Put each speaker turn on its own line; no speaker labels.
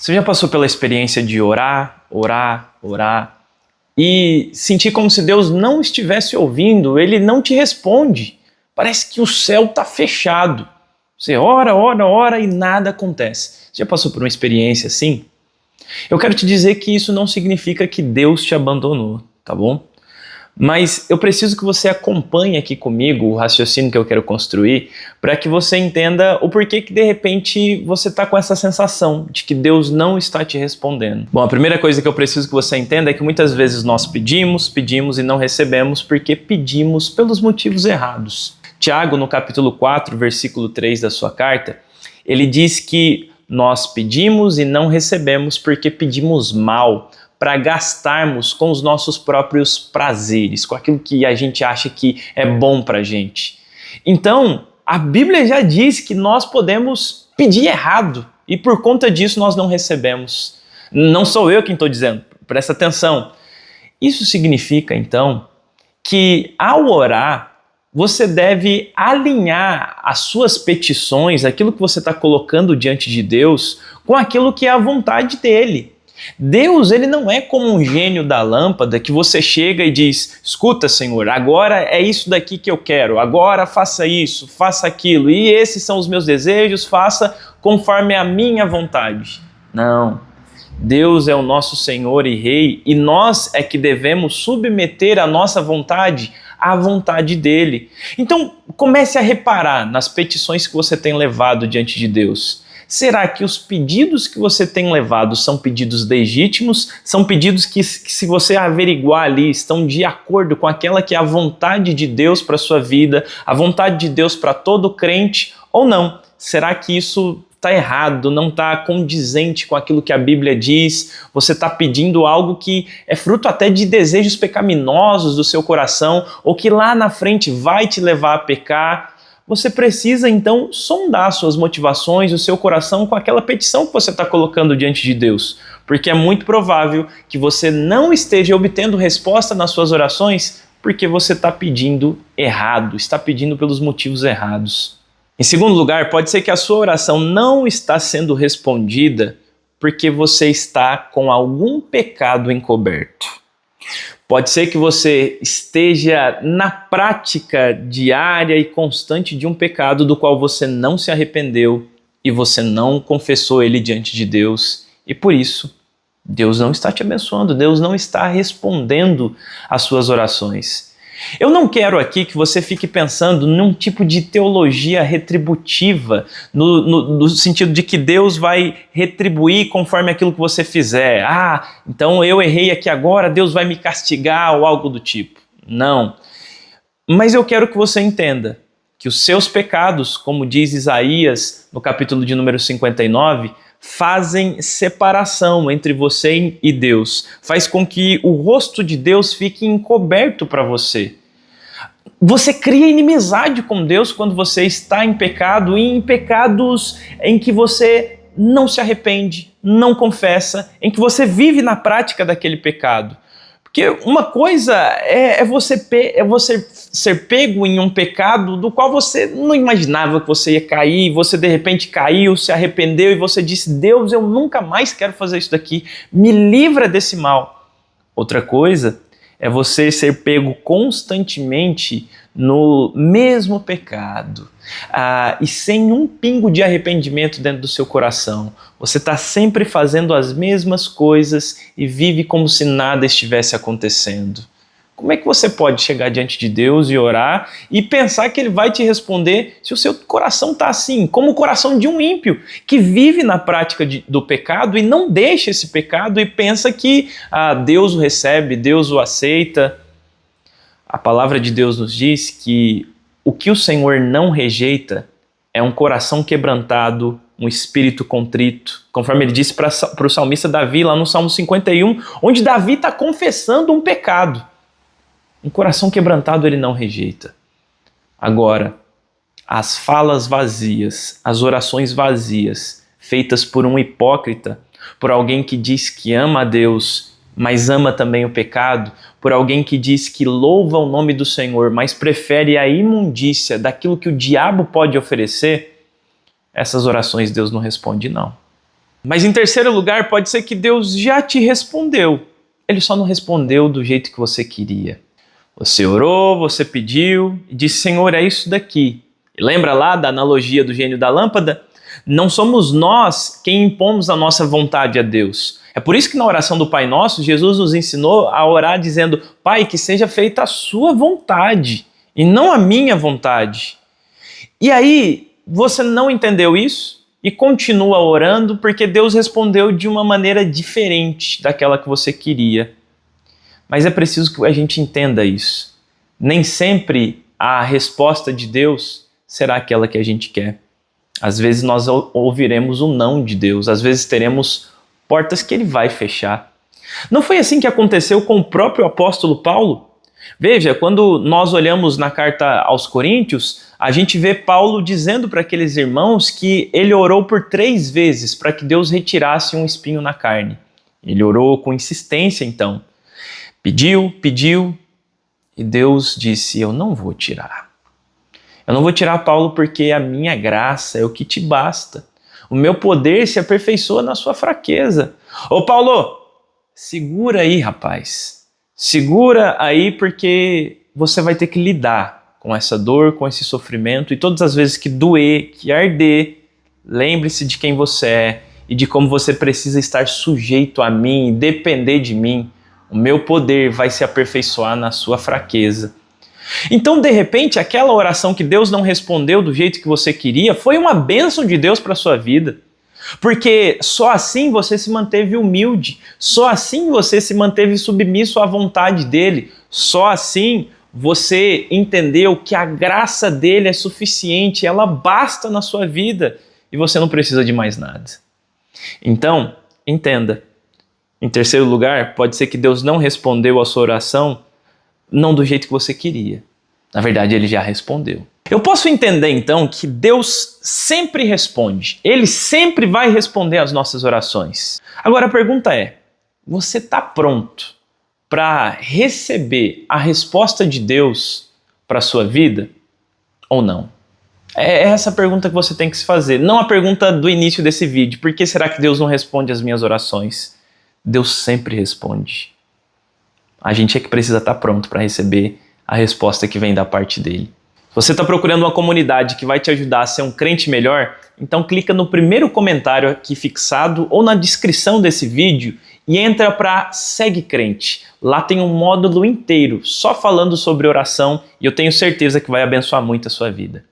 Você já passou pela experiência de orar, orar, orar e sentir como se Deus não estivesse ouvindo, Ele não te responde? Parece que o céu está fechado. Você ora, ora, ora e nada acontece. Você já passou por uma experiência assim? Eu quero te dizer que isso não significa que Deus te abandonou, tá bom? Mas eu preciso que você acompanhe aqui comigo o raciocínio que eu quero construir para que você entenda o porquê que de repente você está com essa sensação de que Deus não está te respondendo. Bom, a primeira coisa que eu preciso que você entenda é que muitas vezes nós pedimos e não recebemos porque pedimos pelos motivos errados. Tiago, no capítulo 4, versículo 3 da sua carta, ele diz que nós pedimos e não recebemos porque pedimos mal, para gastarmos com os nossos próprios prazeres, com aquilo que a gente acha que é bom para a gente. Então, a Bíblia já diz que nós podemos pedir errado e por conta disso nós não recebemos. Não sou eu quem estou dizendo, presta atenção. Isso significa, então, que ao orar, você deve alinhar as suas petições, aquilo que você está colocando diante de Deus, com aquilo que é a vontade dele. Deus, ele não é como um gênio da lâmpada que você chega e diz: escuta, Senhor, agora é isso daqui que eu quero, agora faça isso, faça aquilo, e esses são os meus desejos, faça conforme a minha vontade. Não, Deus é o nosso Senhor e Rei e nós é que devemos submeter a nossa vontade à vontade dele. Então comece a reparar nas petições que você tem levado diante de Deus. Será que os pedidos que você tem levado são pedidos legítimos? São pedidos que se você averiguar ali, estão de acordo com aquela que é a vontade de Deus para a sua vida, a vontade de Deus para todo crente ou não? Será que isso está errado, não está condizente com aquilo que a Bíblia diz? Você está pedindo algo que é fruto até de desejos pecaminosos do seu coração ou que lá na frente vai te levar a pecar? Você precisa então sondar suas motivações, o seu coração com aquela petição que você está colocando diante de Deus, porque é muito provável que você não esteja obtendo resposta nas suas orações porque você está pedindo errado, está pedindo pelos motivos errados. Em segundo lugar, pode ser que a sua oração não está sendo respondida porque você está com algum pecado encoberto. Pode ser que você esteja na prática diária e constante de um pecado do qual você não se arrependeu e você não confessou ele diante de Deus. E por isso, Deus não está te abençoando, Deus não está respondendo às suas orações. Eu não quero aqui que você fique pensando num tipo de teologia retributiva, no sentido de que Deus vai retribuir conforme aquilo que você fizer. Ah, então eu errei aqui agora, Deus vai me castigar ou algo do tipo. Não. Mas eu quero que você entenda que os seus pecados, como diz Isaías no capítulo de número 59, fazem separação entre você e Deus, faz com que o rosto de Deus fique encoberto para você. Você cria inimizade com Deus quando você está em pecado e em pecados em que você não se arrepende, não confessa, em que você vive na prática daquele pecado. Porque uma coisa é você ser pego em um pecado do qual você não imaginava que você ia cair, você de repente caiu, se arrependeu e você disse: Deus, eu nunca mais quero fazer isso daqui, me livra desse mal. Outra coisa é você ser pego constantemente no mesmo pecado e sem um pingo de arrependimento dentro do seu coração. Você está sempre fazendo as mesmas coisas e vive como se nada estivesse acontecendo. Como é que você pode chegar diante de Deus e orar e pensar que Ele vai te responder se o seu coração está assim, como o coração de um ímpio que vive na prática do pecado e não deixa esse pecado e pensa que Deus o recebe, Deus o aceita? A palavra de Deus nos diz que o que o Senhor não rejeita é um coração quebrantado, um espírito contrito, conforme ele disse para o salmista Davi lá no Salmo 51, onde Davi está confessando um pecado. Um coração quebrantado ele não rejeita. Agora, as falas vazias, as orações vazias, feitas por um hipócrita, por alguém que diz que ama a Deus, mas ama também o pecado, por alguém que diz que louva o nome do Senhor, mas prefere a imundícia daquilo que o diabo pode oferecer, essas orações Deus não responde, não. Mas em terceiro lugar, pode ser que Deus já te respondeu. Ele só não respondeu do jeito que você queria. Você orou, você pediu e disse: Senhor, é isso daqui. E lembra lá da analogia do gênio da lâmpada? Não somos nós quem impomos a nossa vontade a Deus. É por isso que na oração do Pai Nosso, Jesus nos ensinou a orar dizendo: Pai, que seja feita a sua vontade e não a minha vontade. E aí, você não entendeu isso e continua orando porque Deus respondeu de uma maneira diferente daquela que você queria. Mas é preciso que a gente entenda isso. Nem sempre a resposta de Deus será aquela que a gente quer. Às vezes nós ouviremos o não de Deus, às vezes teremos portas que Ele vai fechar. Não foi assim que aconteceu com o próprio apóstolo Paulo? Veja, quando nós olhamos na carta aos Coríntios, a gente vê Paulo dizendo para aqueles irmãos que ele orou por 3 vezes para que Deus retirasse um espinho na carne. Ele orou com insistência então. Pediu, e Deus disse: eu não vou tirar. Eu não vou tirar, Paulo, porque a minha graça é o que te basta. O meu poder se aperfeiçoa na sua fraqueza. Ô Paulo, segura aí, rapaz. Segura aí, porque você vai ter que lidar com essa dor, com esse sofrimento, e todas as vezes que doer, que arder, lembre-se de quem você é e de como você precisa estar sujeito a mim e depender de mim. O meu poder vai se aperfeiçoar na sua fraqueza. Então, de repente, aquela oração que Deus não respondeu do jeito que você queria foi uma bênção de Deus para a sua vida. Porque só assim você se manteve humilde, só assim você se manteve submisso à vontade dele, só assim você entendeu que a graça dele é suficiente, ela basta na sua vida e você não precisa de mais nada. Então, entenda. Em terceiro lugar, pode ser que Deus não respondeu a sua oração não do jeito que você queria. Na verdade, ele já respondeu. Eu posso entender então que Deus sempre responde. Ele sempre vai responder às nossas orações. Agora a pergunta é: você está pronto para receber a resposta de Deus para a sua vida ou não? É essa a pergunta que você tem que se fazer. Não a pergunta do início desse vídeo: por que será que Deus não responde às minhas orações? Deus sempre responde. A gente é que precisa estar pronto para receber a resposta que vem da parte dele. Se você está procurando uma comunidade que vai te ajudar a ser um crente melhor, então clica no primeiro comentário aqui fixado ou na descrição desse vídeo e entra para Segue Crente. Lá tem um módulo inteiro só falando sobre oração e eu tenho certeza que vai abençoar muito a sua vida.